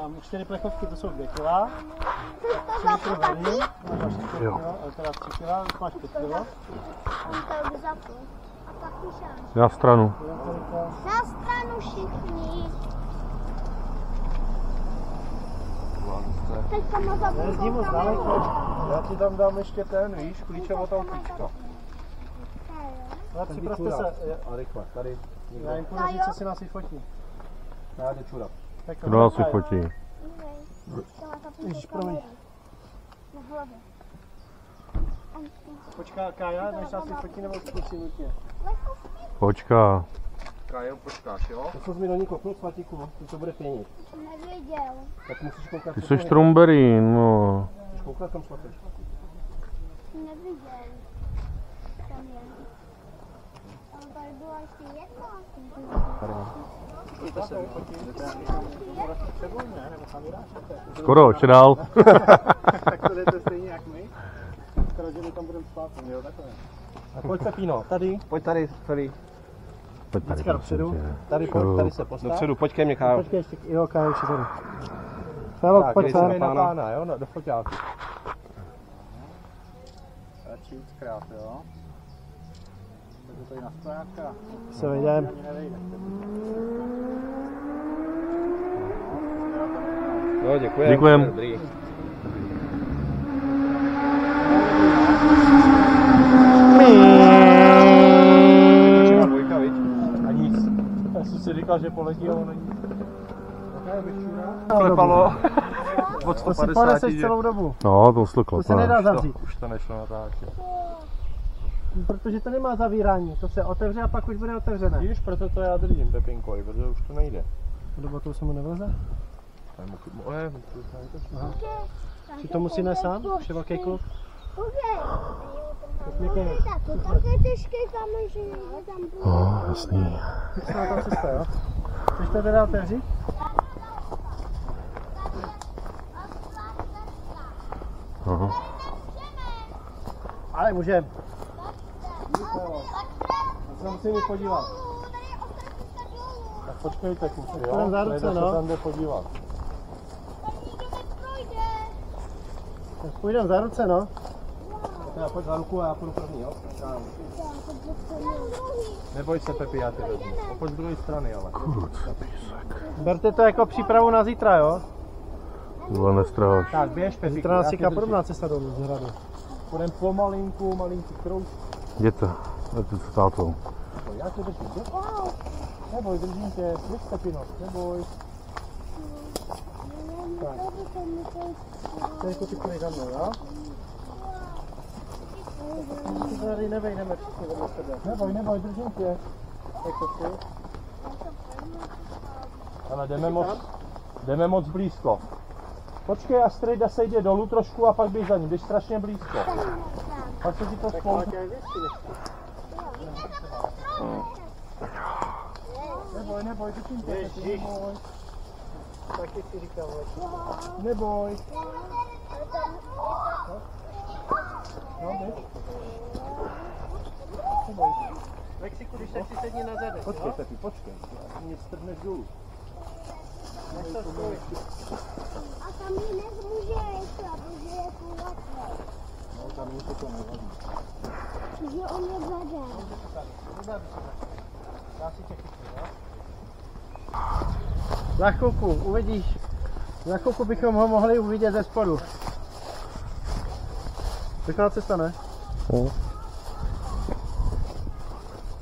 mám 4 plechovky, to jsou 2 kg. 3 litry vody, máš 4 kg, teda 3 kg, máš 5 kg. Na stranu. Na stranu všichni. Teďka má za Nejezdí moc daleko. Já ti tam dám ještě ten, víš, klíčovou autíčka. Ale připravte se. A rychle, tady. Já jim půjdu říct, co si nás vyfotí. Já jde čurat. Kdo nás vyfotí? Ježiš, promiň. Počká, Kája, než nás vyfotí, nebo zkusí nutně? Počká. Kájo, počkáš, jo? To jsi mi do ní kopnul, Svatíku, to bude pěnit. Nevěděl. Tak musíš koukat. Ty jsi Trumberín, no. Musíš koukat tam Svatý. Neviděl. Tam je. Ale tady byla ještě jedna. Pojďte se vyfotit. Sebou ne, nebo sami dášete. Skoro, ještě dál. Tak to jdete stejně jak my. Akorát, že my tam budeme spát, jo, takhle. A pojď Pepino, tady. Pojď tady, sorry. Pojď tady, Vždycky dopředu. prosím tě. Tady pojď, tady se postav. Dopředu, pojď ke mně, Kájo. Počkej ještě, jo, Kájo, ještě tady. Félok, pojď sem. Na pána, jo, do foťáku. Radši víckrát, jo. Takže tady na stojáka. Se vejdem. Jo, děkujem. Děkujem. Dobrý. A nic. Já jsem si říkal, že poletí a ono nic. Jaká vyčura? Klepalo. Od To si 150, poneseš celou dobu. No, to šlo To se nedá zavřít. Už to nešlo natáčet. Protože to nemá zavírání. To se otevře a pak už bude otevřené. Víš, proto to já držím, Pepinko, protože už to nejde. Dobu to se mu nevleze? Aha. Či to musí nést sám? Už je velký kluk. To také těžké kamen, že tam bude. No, jasný. Pěkná ta cesta, jo? Chceš to teda otevřít? Aha. Ale můžem. Já se musím jít podívat. Tak počkejte, kluci, jo? Půjdem za ruce, no. Se tam jde podívat. Tak půjdem za ruce, no. Já pojď za ruku a já půjdu první, jo? Neboj se, Pepi, já tě vezmu. Pojď z druhé strany, ale. Berte to jako přípravu na zítra, jo? Tohle nestráš. Tak, běž, Pepi. Zítra nás čeká podobná cesta dolů z hradu. Půjdem pomalinku, malinký kroužek. Jděte, jděte s tátou. Já tě držím, jo? Neboj, držím tě. Běž, Pepino, neboj. Tady to ty půjdeš za mnou, jo? Tady nevejdeme všichni vedle sebe. Neboj, držím tě. Jak to chci? Ale jdeme moc blízko. Počkej, až strejda se jde dolů trošku a pak běž za ním, jdeš strašně blízko. Pak se ti to spolu... Neboj, držím tě. Neboj. Taky si říkal, Neboj. No, běž. Neboj. Mexiku, když tak si sedni na zadek, Počkej, Pepi, počkej. Já mě strhneš dolů. Než to stůj. A tam ji nezmůže ještě, protože je kulatý. No, tam mi to nevadí. Že on je zadem. Já si tě chytnu, jo? Za chvilku, uvidíš. Za chvilku bychom ho mohli uvidět ze spodu. Pěkná cesta, ne?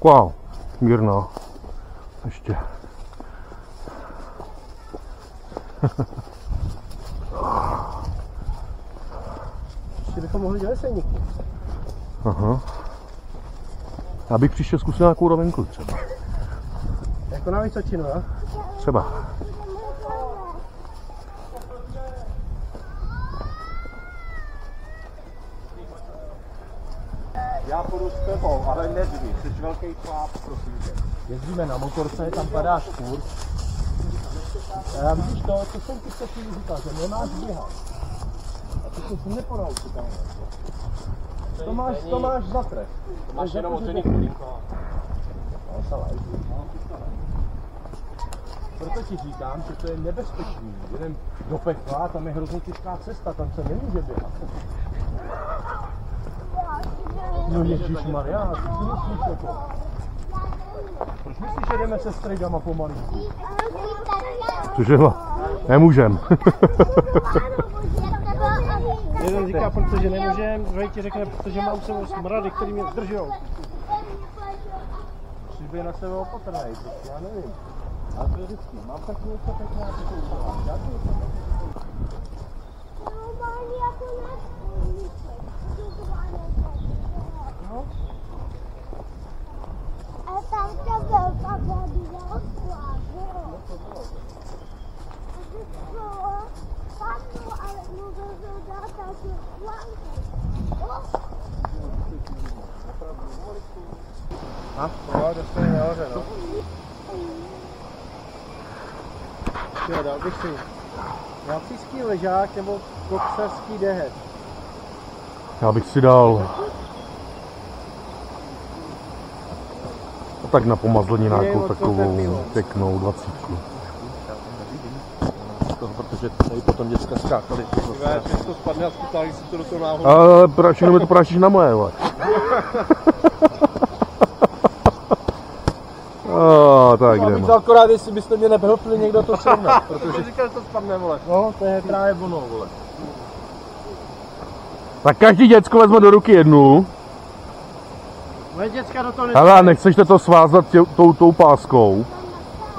Wow, mírná. Ještě. Ještě bychom mohli dělat seníku. Aha. Já bych příště zkusil nějakou rovinku třeba. Jako na Vysočinu, jo? Třeba. Já půjdu s tebou, ale nedví, jsi velký chlap, prosím tě. Jezdíme na motorce, tam padáš furt. A já vidíš to, co jsem ti před chvíli říkal, že nemáš běhat. A ty jsi neponaučil tam. To máš za trest. Máš jenom otevřený chodník. No, salaj. proto ti říkám, že to je nebezpečný. Jdem do pekla, tam je hrozně těžká cesta, tam se nemůže běhat. No ježišmarja, co si myslíš jako? Proč myslíš, že jdeme se strejgama pomalinku? Cože nemůžem. Jeden říká, protože nemůžem, druhý ti řekne, protože mám sebou smrady, který mě zdržou. Musíš být na sebe opatrnej, prostě já nevím. Ale to je vždycky, mám takový něco pěkná, co to udělám. Já to No. Ale tam ta velká byla padlo, ale můžu to dát taky plánku. Jo, dostane nahoře, no. Jo, dal bych si lacijský ležák nebo koksařský dehet. Já bych si dal tak na pomazlenináku takovou pěknou 20. protože tady potom děcka skákali. Když to spadne a skutálí si to do toho náhodu. Ale všechno mi to prášíš na moje, vole. Tak Já bych jdeme. to akorát, jestli byste mě nehlpli někdo to srovnat, protože říkal, že to spadne, vole. no, to je právě ono, vole. Tak každý děcko vezme do ruky jednu. Moje děcka do toho Hele, a nechcete to svázat tou páskou?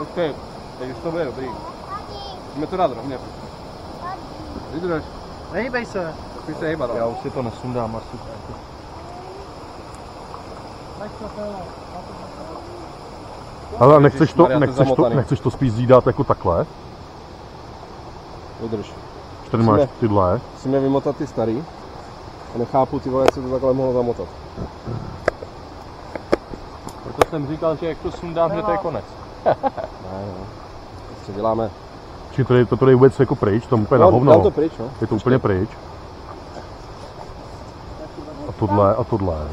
OK, takže to bude dobrý. Můžeme to dát rovně. Vydrž. Nehýbej se. Spíš se hejbat. Já už si to nesundám asi. Hele, Ježišmarja, to je zamotaný. nechceš to spíš dát jako takhle? Vydrž. Že tady máš tyhle. Musíme vymotat ty starý. A nechápu, ty vole, jak se to takhle mohlo zamotat. Proto jsem říkal, že jak to sundám, že to je konec. Ne, no. Co děláme? Či to tady vůbec jako pryč, to úplně na hovno. Dám to pryč, no. Je to úplně pryč. A tohle.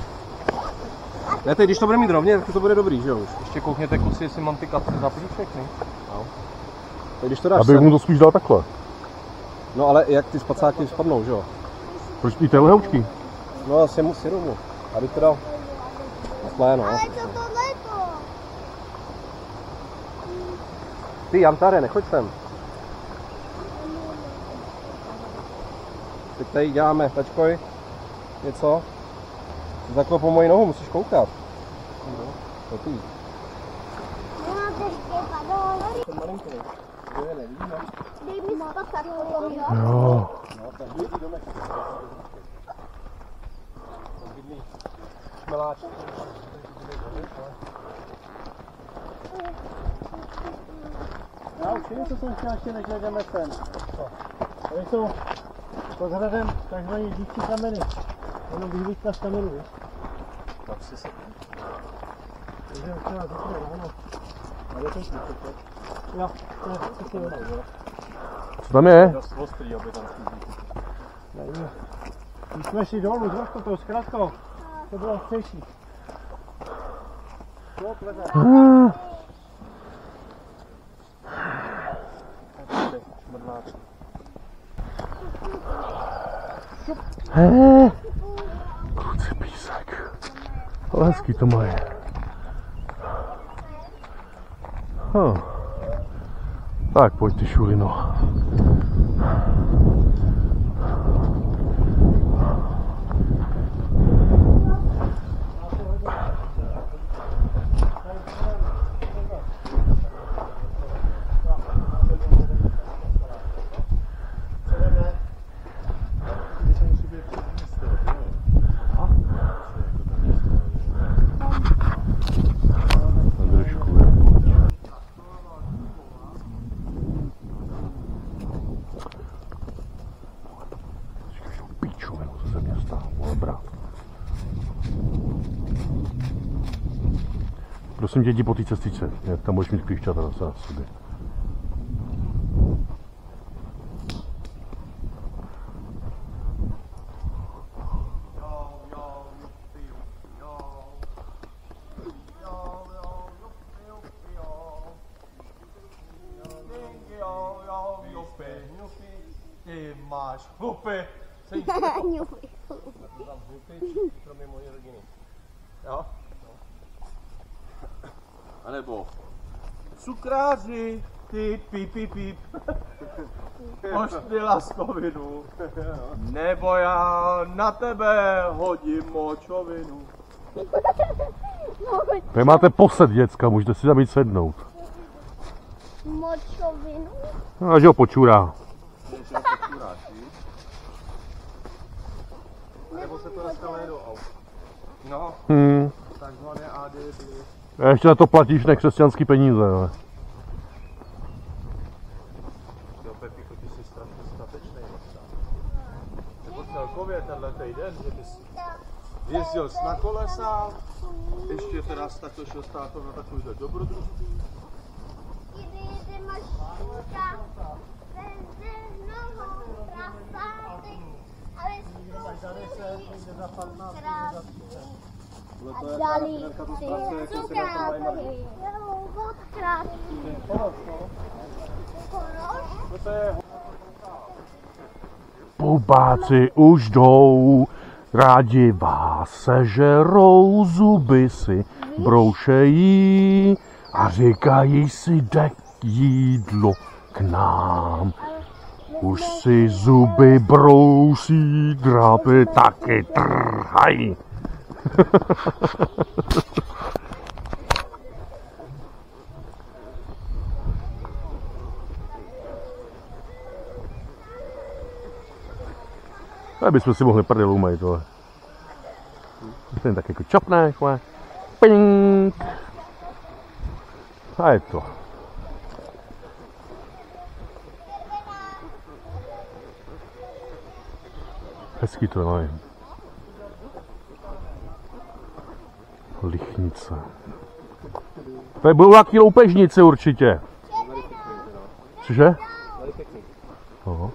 Ne, teď když to bude mít rovně, tak to bude dobrý, že jo? Ještě koukněte kusy, jestli mám ty kapsy zaplý všechny. No. Teď když to dáš Abych mu to spíš dal takhle. No ale jak ty spacáky spadnou, že jo? Proč ty téhle houčky? No asi mu syrumu. Aby to dal. Takhle, no. Ale co tohleto? Ty Jantare, nechoď sem. Teď tady děláme, tačkoj, něco. Takhle po moji nohu, musíš koukat. To ty. Mám ještě padlo. Ten malinký. To je nevidíme. Dej mi spacat, jo? Jo. No, tak bydlí domek. Bydlí šmeláčky. Já už vím, co jsem chtěl ještě, než jdeme sem. Tady jsou pod hradem takzvaný dící kameny. Jenom vyhlídka z kamenu, víš? Tak si se. Takže třeba zítra ráno. A je to šli, Jo, to je přesně ono. Co tam je? dost ostrý, aby tam Nevím. Když jsme šli dolů s Rostotou, s Kratkou, to bylo chcejší. To pleze. Kruci písek. Ale hezký to mají. Tak pojď ty šulino. Prosím tě, jdi po té cestičce, jak tam budeš mít klíšťata zase na sobě. máš, chlupy. Ňupi. Tam chlupy, kromě mojí rodiny. Jo? A nebo cukráři, ty píp. Pošli laskovinu. Nebo já na tebe hodím močovinu. Vy máte posed, děcka, můžete si tam jít sednout. Močovinu? No, a že ho počurá. Nebo se to dostane do aut. No, takzvané ADB. A ještě na to platíš nekřesťanský peníze, ale. Jo, Pepíko, ty jsi strašně statečnej vlastně. Nebo celkově tenhle týden, že bys jezdil na kolesa, ještě teda takto šel stát na takovýhle dobrodružství. Kdy máš šťůrka, vezde nohou prasátek, ale a dali si cukráty, vodkrátky. Bubáci už jdou, rádi vás sežerou, zuby si broušejí a říkají si, jde jídlo k nám. Už si zuby brousí, drápy taky trhají. Ale bychom si mohli prdel umýt, tohle. Ten tak jako čapne, takhle. Ping. A je to. Hezký to je. Lichnice. Tady budou nějaký loupežnice určitě. Cože? Aha.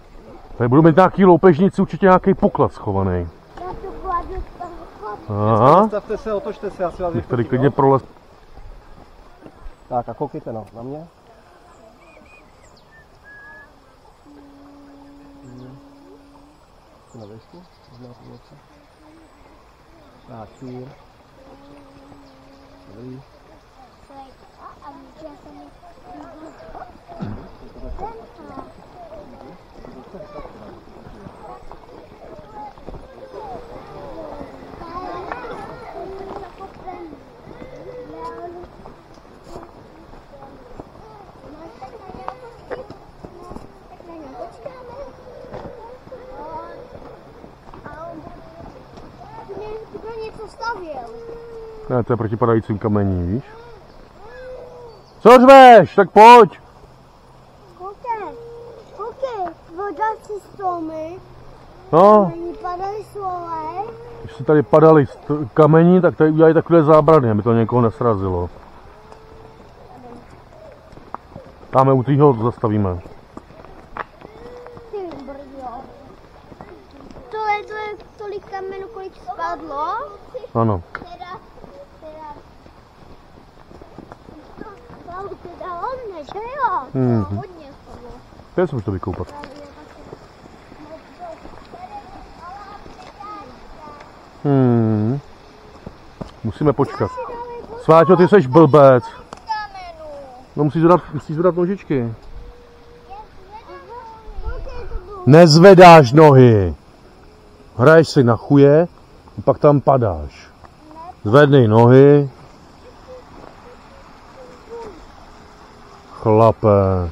Tady budou mít nějaký loupežnici, určitě nějaký poklad schovaný. Aha. Zastavte se, otočte se, já si vás Bych tady klidně prolez. Tak a koukejte na mě. Na výšku, znáte něco. Tak, čůr. Dobrý. Ne, to je proti padajícím kamení, víš? Co řveš? Tak pojď! Koukej, voda si stromy, No, oni padaly slové. když si tady padaly kamení, tak tady udělají takové zábrany, aby to někoho nesrazilo. Dáme u týho, zastavíme. Ty brďo. To je tolik kamenů, kolik spadlo. Ano. Teda hodně, že jo? Hodně spadlo. Já jsem už to vykoupat. Musíme počkat. Sváťo, ty seš blbec. No musíš zvedat nožičky. Nezvedáš nohy. Hraješ si na chuje a pak tam padáš. Zvednej nohy. Chlape.